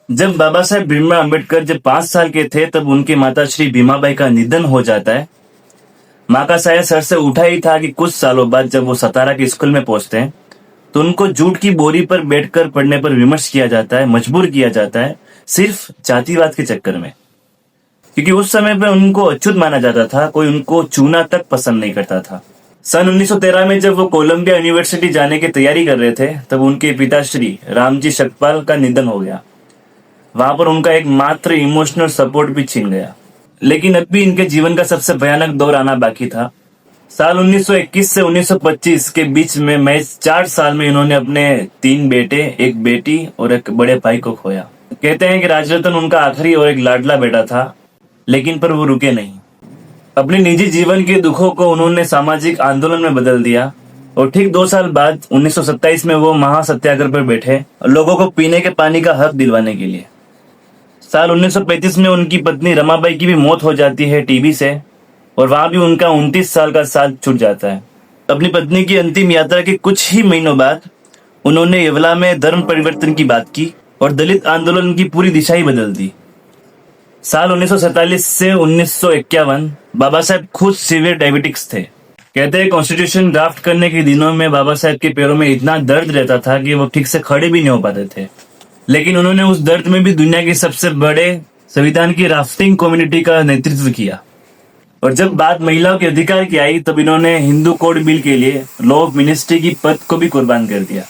जब बाबा साहेब भीमराव अम्बेडकर जब 5 साल के थे तब उनकी माता श्री भीमाबाई का निधन हो जाता है। माँ का साया सर से उठा ही था कि कुछ सालों बाद जब वो सतारा के स्कूल में पहुंचते हैं तो उनको जूट की बोरी पर बैठकर पढ़ने पर विमर्श किया जाता है, मजबूर किया जाता है, सिर्फ जातिवाद के चक्कर में। क्योंकि उस समय पे उनको अछूत माना जाता था, कोई उनको चूना तक पसंद नहीं करता था। सन 1913 में जब वो कोलंबिया यूनिवर्सिटी जाने की तैयारी कर रहे थे तब उनके पिताश्री रामजी शकपाल का निधन हो गया। वहां पर उनका एक मात्र इमोशनल सपोर्ट भी छिन गया। लेकिन अब भी इनके जीवन का सबसे भयानक दौर आना बाकी था। साल 1921 से 1925 के बीच में महज 4 साल में इन्होंने अपने 3 बेटे, एक बेटी और एक बड़े भाई को खोया। कहते हैं कि राजरतन उनका आखिरी और एक लाडला बेटा था, लेकिन पर वो रुके नहीं। अपने निजी जीवन के दुखों को उन्होंने सामाजिक आंदोलन में बदल दिया और ठीक 2 साल बाद 1927 में वो महासत्याग्रह पर बैठे लोगों को पीने के पानी का हक दिलवाने के लिए। साल 1935 में उनकी पत्नी रमाबाई की भी मौत हो जाती है टीबी से और वहां भी उनका 29 साल का साथ छूट जाता है। अपनी पत्नी की अंतिम यात्रा के कुछ ही महीनों बाद उन्होंने येवला में धर्म परिवर्तन की बात की और दलित आंदोलन की पूरी दिशा ही बदल दी। साल 1947 से 1951 बाबा साहेब खुद सीवियर डायबिटिक्स थे। कहते हैं कॉन्स्टिट्यूशन ड्राफ्ट करने के दिनों में बाबा साहेब के पैरों में इतना दर्द रहता था कि वो ठीक से खड़े भी नहीं हो पाते थे। लेकिन उन्होंने उस दर्द में भी दुनिया के सबसे बड़े संविधान की राफ्टिंग कम्युनिटी का नेतृत्व किया। और जब बात महिलाओं के अधिकार की आई तब इन्होंने हिंदू कोड बिल के लिए लॉ ऑफ मिनिस्ट्री की पद को भी कुर्बान कर दिया।